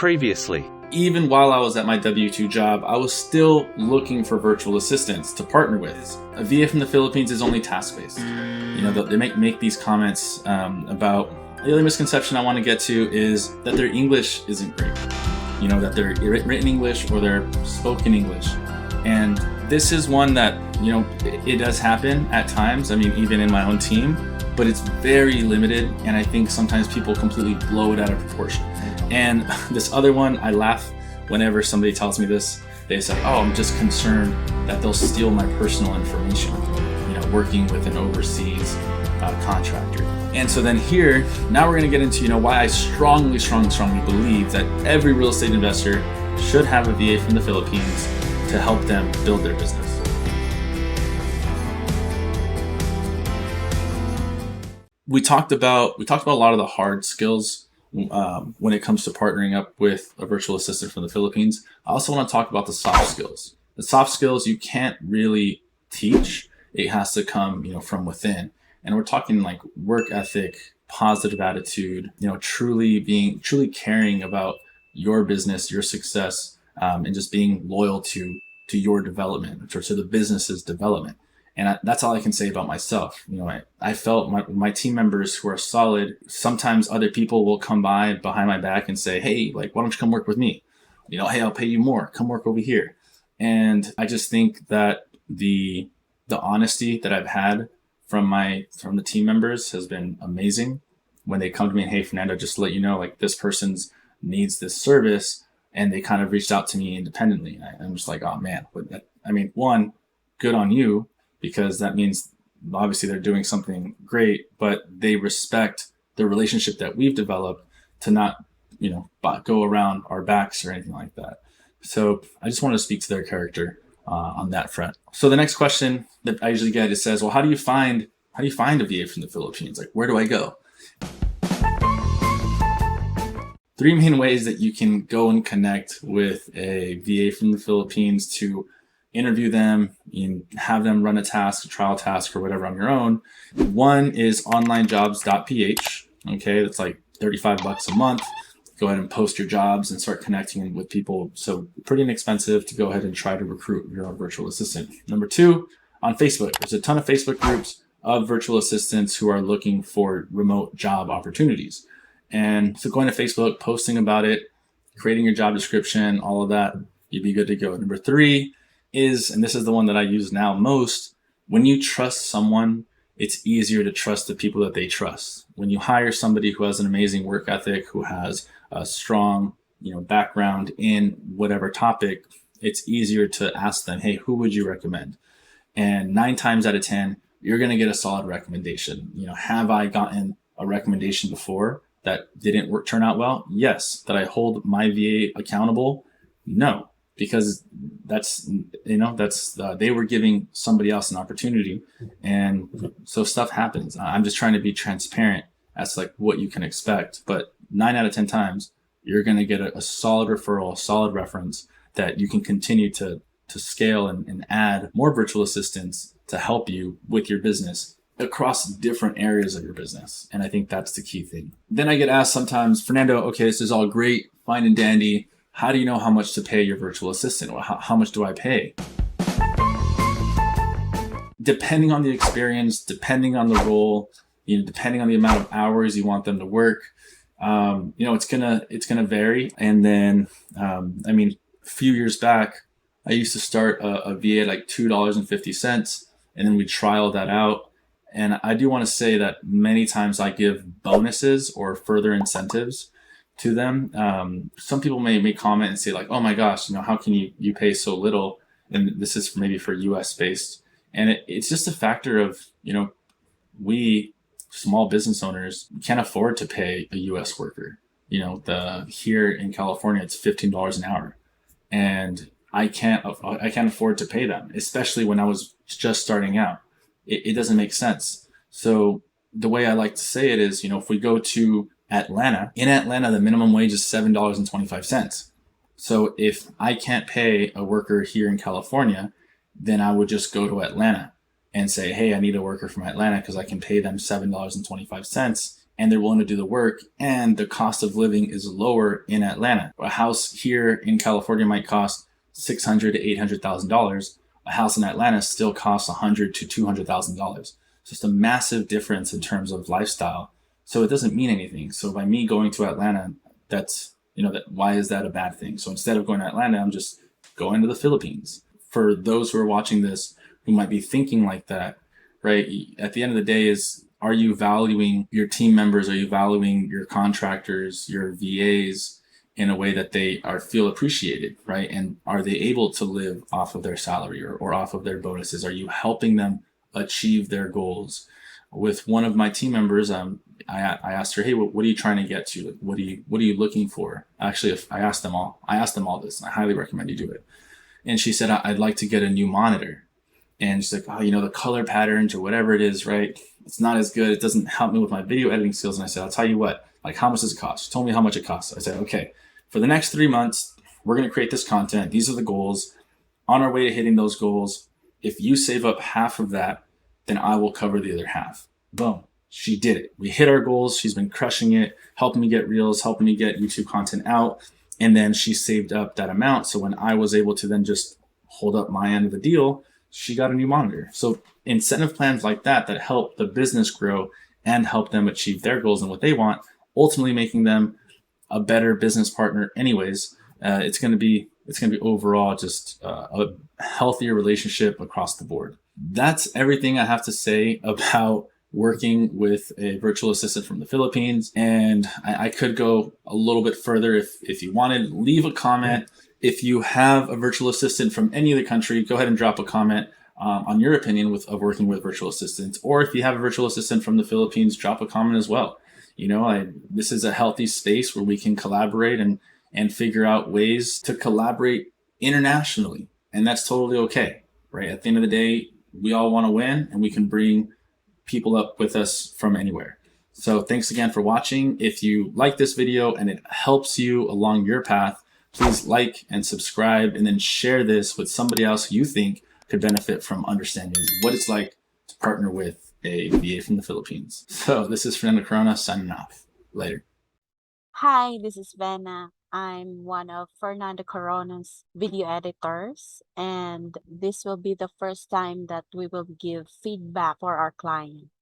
Previously. Even while I was at my W-2 job, I was still looking for virtual assistants to partner with. A VA from the Philippines is only task-based. They make these comments about the only misconception I want to get to is that their English isn't great. That they're written English or they're spoken English. And this is one that, it does happen at times. Even in my own team, but it's very limited. And I think sometimes people completely blow it out of proportion. And this other one, I laugh whenever somebody tells me this. They say, oh, I'm just concerned that they'll steal my personal information, working with an overseas contractor. And so then here, now we're going to get into, why I strongly believe that every real estate investor should have a VA from the Philippines to help them build their business. We talked about a lot of the hard skills when it comes to partnering up with a virtual assistant from the Philippines. I also want to talk about the soft skills. The soft skills you can't really teach. It has to come, from within. And we're talking like work ethic, positive attitude, truly caring about your business, your success, and just being loyal to your development or to the business's development. And that's all I can say about myself. I felt my team members who are solid. Sometimes other people will come by behind my back and say, hey, why don't you come work with me? Hey, I'll pay you more. Come work over here. And I just think that the honesty that I've had from the team members has been amazing. When they come to me and, hey, Fernando, just to let you know, this person's needs this service, and they kind of reached out to me independently. And I'm just like, oh man, one, good on you. Because that means obviously they're doing something great, but they respect the relationship that we've developed to not, go around our backs or anything like that. So I just want to speak to their character on that front. So the next question that I usually get is says, well, how do you find a VA from the Philippines? Where do I go? 3 main ways that you can go and connect with a VA from the Philippines to interview them and have them run a trial task or whatever on your own. One is onlinejobs.ph. Okay, that's like $35 a month. Go ahead and post your jobs and start connecting with people. So pretty inexpensive to go ahead and try to recruit your own virtual assistant. Number 2, on Facebook. There's a ton of Facebook groups of virtual assistants who are looking for remote job opportunities. And so going to Facebook, posting about it, creating your job description, all of that, you'd be good to go. Number 3 is, and this is the one that I use now most, when you trust someone, it's easier to trust the people that they trust. When you hire somebody who has an amazing work ethic, who has a strong, background in whatever topic, it's easier to ask them, hey, who would you recommend? And 9 times out of 10, you're going to get a solid recommendation. Have I gotten a recommendation before that didn't turn out well? Yes. That I hold my VA accountable? No. Because they were giving somebody else an opportunity. And so stuff happens. I'm just trying to be transparent as what you can expect. But 9 out of 10 times, you're going to get a solid referral, a solid reference that you can continue to scale and add more virtual assistants to help you with your business across different areas of your business. And I think that's the key thing. Then I get asked sometimes, Fernando, okay, this is all great, fine and dandy. How do you know how much to pay your virtual assistant? Or how much do I pay? Depending on the experience, depending on the role, depending on the amount of hours you want them to work, it's gonna vary. And then, a few years back, I used to start a VA at like $2.50, and then we trial that out. And I do want to say that many times I give bonuses or further incentives to them. Some people may comment and say oh my gosh, how can you pay so little? And this is maybe for US based. And it's just a factor of, we small business owners can't afford to pay a US worker. Here in California, it's $15 an hour. And I can't afford to pay them, especially when I was just starting out. It doesn't make sense. So the way I like to say it is, if we go to Atlanta, in Atlanta, the minimum wage is $7.25. So if I can't pay a worker here in California, then I would just go to Atlanta and say, hey, I need a worker from Atlanta because I can pay them $7.25 and they're willing to do the work, and the cost of living is lower in Atlanta. A house here in California might cost $600,000 to $800,000. A house in Atlanta still costs $100,000 to $200,000. Just a massive difference in terms of lifestyle. So it doesn't mean anything. So by me going to Atlanta, that's, why is that a bad thing? So instead of going to Atlanta, I'm just going to the Philippines. For those who are watching this who might be thinking like that, right? At the end of the day are you valuing your team members? Are you valuing your contractors, your VAs in a way that they feel appreciated, right? And are they able to live off of their salary or off of their bonuses? Are you helping them achieve their goals? With one of my team members, I asked her, hey, what are you trying to get to? What are you looking for? Actually, I asked them all this, and I highly recommend you do it. And she said, I'd like to get a new monitor. And she's like, oh, the color patterns or whatever it is, right? It's not as good. It doesn't help me with my video editing skills. And I said, I'll tell you what, like, how much does it cost? She told me how much it costs. I said, okay, for the next 3 months, we're going to create this content. These are the goals. On our way to hitting those goals, if you save up half of that, then I will cover the other half. Boom. She did it. We hit our goals. She's been crushing it, helping me get reels, helping me get YouTube content out. And then she saved up that amount. So when I was able to then just hold up my end of the deal, she got a new monitor. So incentive plans like that help the business grow and help them achieve their goals and what they want, ultimately making them a better business partner anyways. It's going to be overall just a healthier relationship across the board. That's everything I have to say about working with a virtual assistant from the Philippines. And I could go a little bit further if you wanted. Leave a comment. If you have a virtual assistant from any other country, go ahead and drop a comment on your opinion of working with virtual assistants. Or if you have a virtual assistant from the Philippines, drop a comment as well. This is a healthy space where we can collaborate and figure out ways to collaborate internationally. And that's totally okay, right? At the end of the day, we all want to win, and we can bring people up with us from anywhere. So thanks again for watching. If you like this video and it helps you along your path, please like and subscribe, and then share this with somebody else who you think could benefit from understanding what it's like to partner with a VA from the Philippines. So this is Fernando Corona signing off. Later. Hi, this is Vanna. I'm one of Fernando Corona's video editors, and this will be the first time that we will give feedback for our client.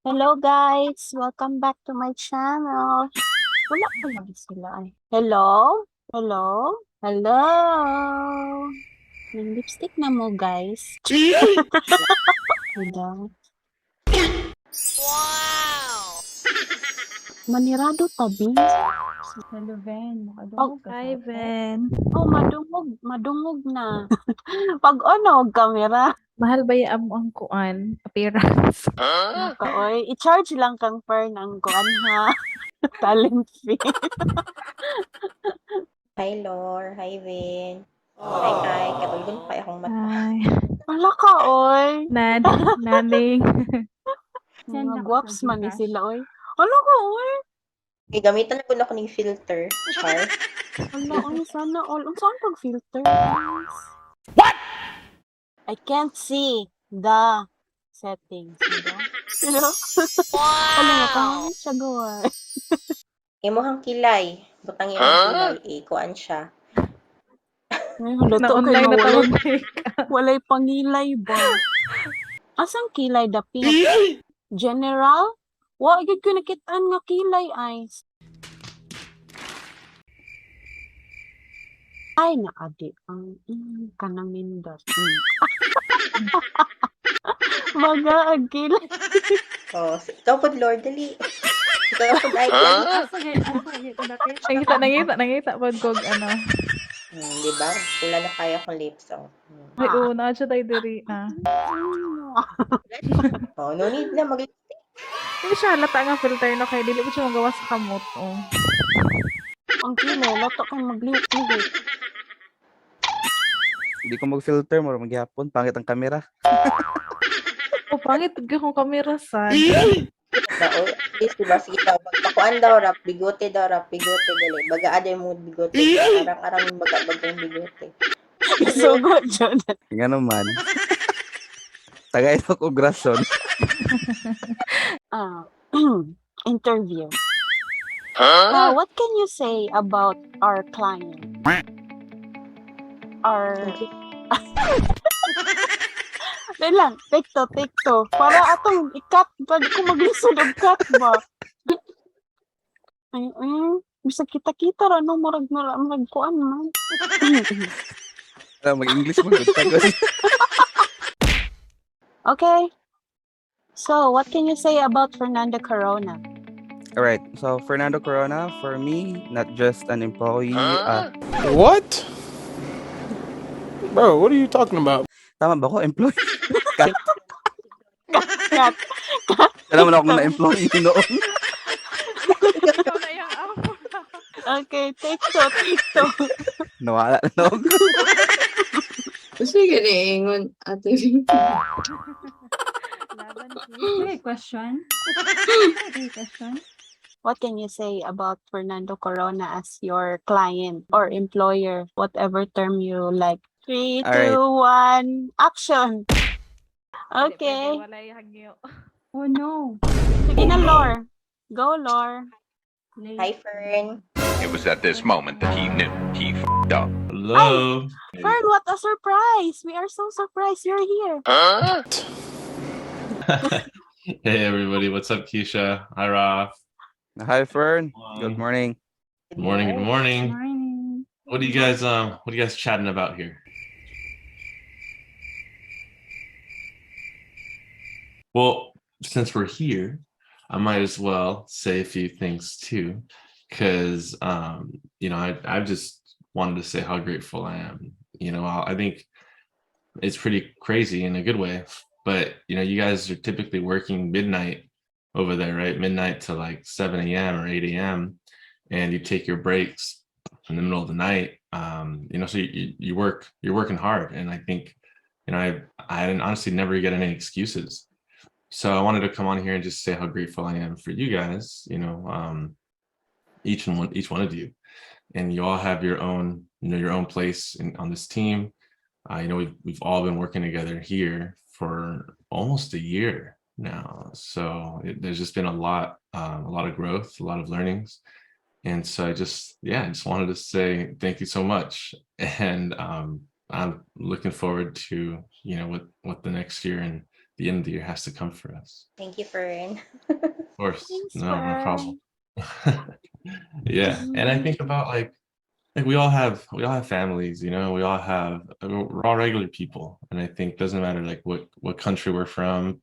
Hello guys! Welcome back to my channel. Wala pa lagi sila ay. Hello? Hello? Hello? May lipstick na mo guys. Hello? Wow! Manirado tabi. Hello, Ven. Oh, Makadungog ka Hi, sa Ven. Oh, madungog na. Pag ano, camera. Mahal ba yung ang kuan? Appearance? Kaoy, i-charge lang kang per ng kuan ha. Talent fee. Hi, Lor. Hi, Vin. Hi. Katulgon pa akong mata. Hi. Wala ka, oy. Naning. Mga guwaps man ni sila, oy. Wala ka, oy. Gamitan na ko na ko ng filter. Char. Wala, oy. Sana all. Saan pag-filter? What? I can't see the settings, diba? Wow! Wala nga ka, siya gawa. Imuhang kilay. Butang imong kilay. Kuan siya. Na-online na tawag makeup. Walay pangilay ba? Asang kilay dapit? General? Wa gyud ko nakitaan nga kilay ay. Ay naadi ang kanang mindas. Maga ang kilay. Oh, ikaw pod Lord dali. Ikaw pod ay. Nangita pod kog ano. Di ba? Wala na kaya akong lips. Ay, na siya tayo diri na. Oh, no need na mag. Hindi siya halata nga filter no kay dili ko siya magawa sa kamot. Oh. Ang kilay, lato kang magliwit-liwit. Hindi ko mag-filter mo maghapon, pangit ang kamera. Pangit gyud akong camera sa. At least, diba, sige daw, pagpakuan daw, rap, bigote, dali. Baga, aday mo, bigote, arang-arang, baga-bagang bigote. Sugod, Jonathan. Nga naman. Tagay ko grason. Interview. What can you say about our client? Dahil lang, take to. Para atong i-cut, pwede ko mag-listen of cut ba? Bisa kita-kita ra, no? Marag kuan man. Mag-English mo. Okay. So, what can you say about Fernando Corona? All right. So Fernando Corona, for me, not just an employee. What? Bro, what are you talking about? Tama ba ko? Employee? Cut. Cut. Alam mo na akong na-employee noon. Ikaw na yung amo. Okay, take to. Nawala na ako. Sige na ingon ate. Laban Okay, question. What can you say about Fernando Corona as your client or employer, whatever term you like? 3, All 2, 1, action! Okay. Wala yung hagyo. Oh no. Sige na, Lore. Go, Lore. Hi, Fern. It was at this moment that he knew he f***ed up. Hello. Fern, what a surprise! We are so surprised you're here. Hey everybody, what's up, Keisha? Hi, Raf. Hi, Fern. Good morning. Good morning. Good morning. Morning. What are you guys chatting about here? Well, since we're here, I might as well say a few things too, because I just wanted to say how grateful I am. I think it's pretty crazy in a good way, but you guys are typically working midnight over there, right? Midnight to like 7 a.m. or 8 a.m. and you take your breaks in the middle of the night. So you're working hard, and I think I honestly never get any excuses. So I wanted to come on here and just say how grateful I am for you guys. Each one of you, and you all have your own place on this team. We've all been working together here for almost a year now, so there's just been a lot of growth, a lot of learnings, and so I just wanted to say thank you so much, and I'm looking forward to what the next year and the end of the year has to come for us. Thank you, Fern. Of course. Thanks, No Fern. problem. Yeah, and I think about like we all have families, we're all regular people, and I think it doesn't matter like what country we're from.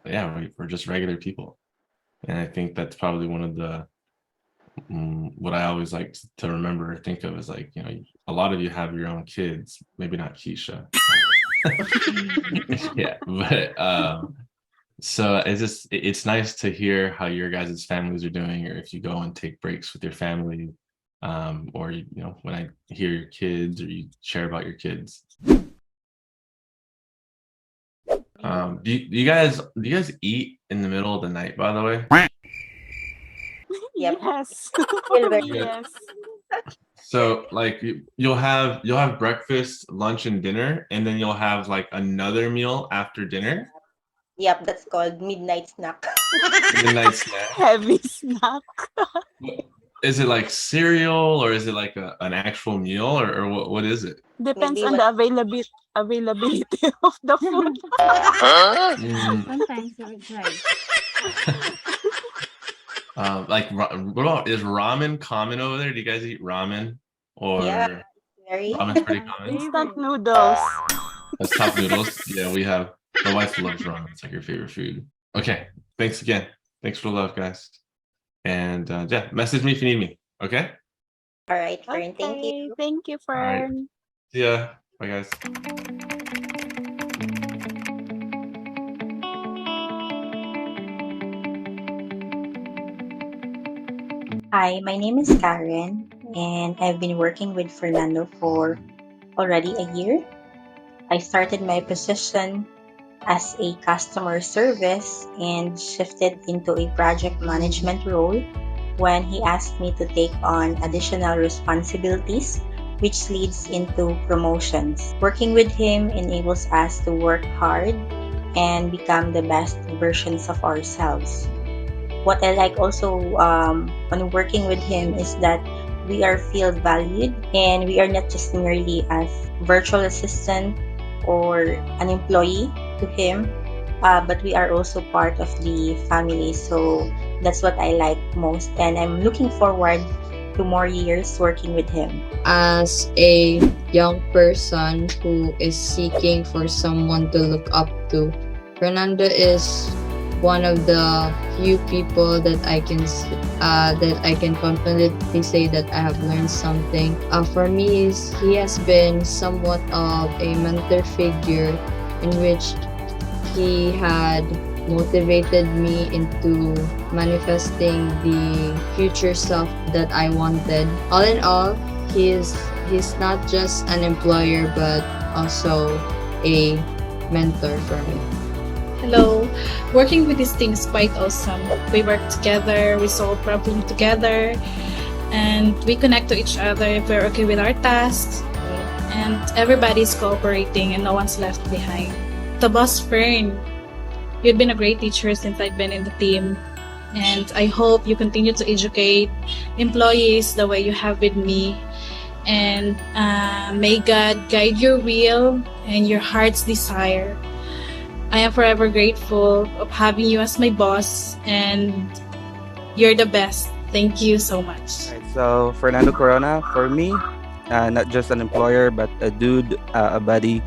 Yeah, we're just regular people, and I think that's probably one of the what I always like to remember or think of is like a lot of you have your own kids, maybe not Keisha. Yeah, but so it's nice to hear how your guys' families are doing, or if you go and take breaks with your family, or when I hear your kids or you share about your kids. Do you guys eat in the middle of the night, by the way? Yep. Yes. Silver. Yes. So like you'll have breakfast, lunch, and dinner, and then you'll have like another meal after dinner. Yep, that's called midnight snack. Midnight snack. Heavy snack. Is it like cereal, or is it like an actual meal, or what is it? Depends Maybe on the availability of the food. Sometimes it's right. Like what about, is ramen common over there? Do you guys eat ramen? Or Yeah, very. ramen's pretty common? Instant noodles. That's top noodles. Yeah, we have. My wife loves ramen. It's like her favorite food. Okay, thanks again. Thanks for the love, guys. And message me if you need me. Okay. All right, Fern. Thank you. Thank you, right. Fern. See ya. Bye, guys. Hi, my name is Karen, and I've been working with Fernando for already a year. I started my position as a customer service and shifted into a project management role when he asked me to take on additional responsibilities, which leads into promotions. Working with him enables us to work hard and become the best versions of ourselves. What I like also when working with him is that we are feel valued and we are not just merely as virtual assistant or an employee to him, but we are also part of the family. So that's what I like most, and I'm looking forward to more years working with him. As a young person who is seeking for someone to look up to, Fernando is one of the few people that I can confidently say that I have learned something. For me, he has been somewhat of a mentor figure in which he had motivated me into manifesting the future self that I wanted. All in all, he's not just an employer but also a mentor for me. Hello. Working with this team is quite awesome. We work together, we solve problems together, and we connect to each other if we're okay with our tasks. And everybody's cooperating and no one's left behind. The boss Fern, you've been a great teacher since I've been in the team. And I hope you continue to educate employees the way you have with me. And may God guide your will and your heart's desire. I am forever grateful of having you as my boss, and you're the best. Thank you so much. Right, so Fernando Corona, for me, not just an employer, but a dude, a buddy,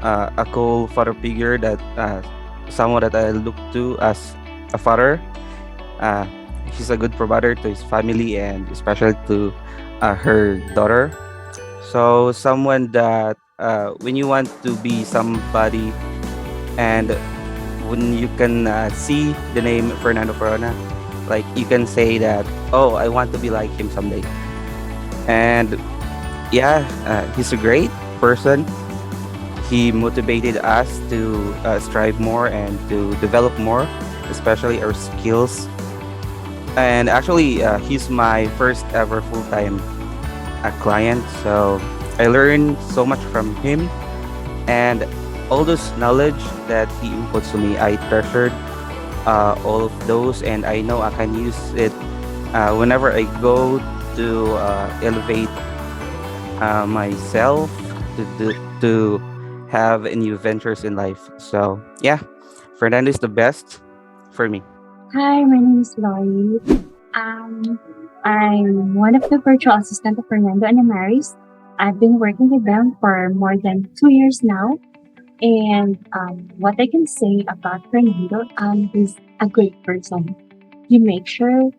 a cool father figure that someone that I look to as a father. He's a good provider to his family and especially to her daughter. So someone that when you want to be somebody and when you can see the name Fernando Corona, like you can say that, oh, I want to be like him someday. And yeah, he's a great person. He motivated us to strive more and to develop more, especially our skills. And actually, he's my first ever full-time client. So I learned so much from him, and all those knowledge that he inputs to me, I treasured all of those, and I know I can use it whenever I go to elevate myself to have new ventures in life. So yeah, Fernando is the best for me. Hi, my name is Lori. I'm one of the virtual assistant of Fernando and Amaris. I've been working with them for more than 2 years now. And what I can say about Fernando, he's a great person. He makes sure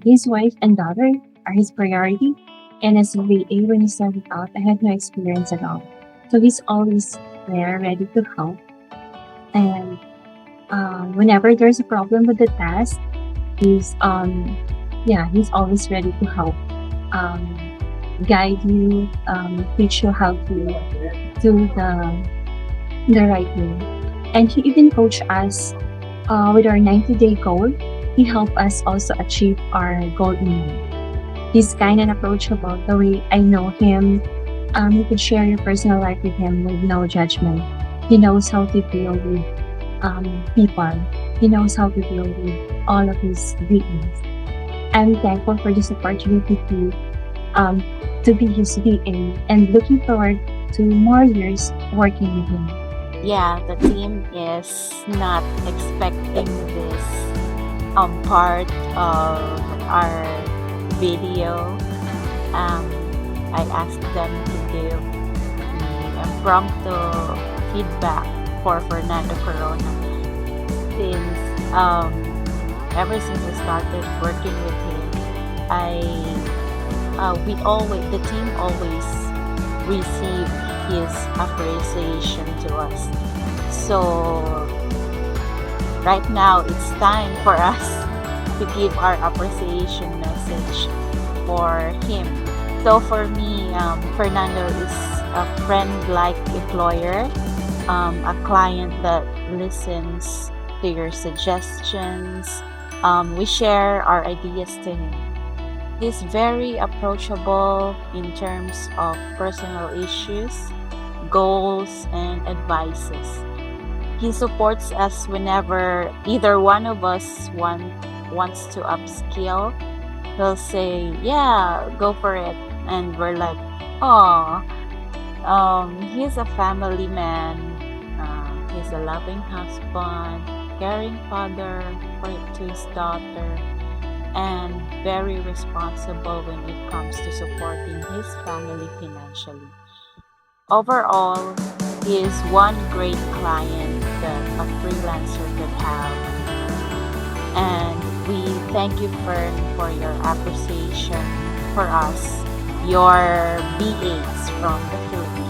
his wife and daughter are his priority. And as a VA, when he started out, I had no experience at all. So he's always there, ready to help. And whenever there's a problem with the task, he's he's always ready to help, guide you, teach you how to do the right way. And he even coached us with our 90-day goal. He helped us also achieve our goal in mind. He's kind and approachable. The way I know him, you can share your personal life with him with no judgment. He knows how to deal with people. He knows how to deal with all of his VAs. I'm thankful for this opportunity to be his VA and looking forward to more years working with him. Yeah, the team is not expecting this part of our video. I asked them to give me impromptu feedback for Fernando Corona. Since ever since I started working with him, the team always receive his appreciation to us. So right now it's time for us to give our appreciation message for him. So for me, Fernando is a friend-like employer. a client that listens to your suggestions. We share our ideas to him. He's very approachable in terms of personal issues, goals, and advices. He supports us whenever either one of us wants to upskill. He'll say, "Yeah, go for it," and we're like, "Oh." He's a family man. He's a loving husband, caring father to his daughter, and very responsible when it comes to supporting his family financially. Overall, he is one great client that a freelancer could have. And we thank you, Fern, for your appreciation for us, your VAs from the Philippines.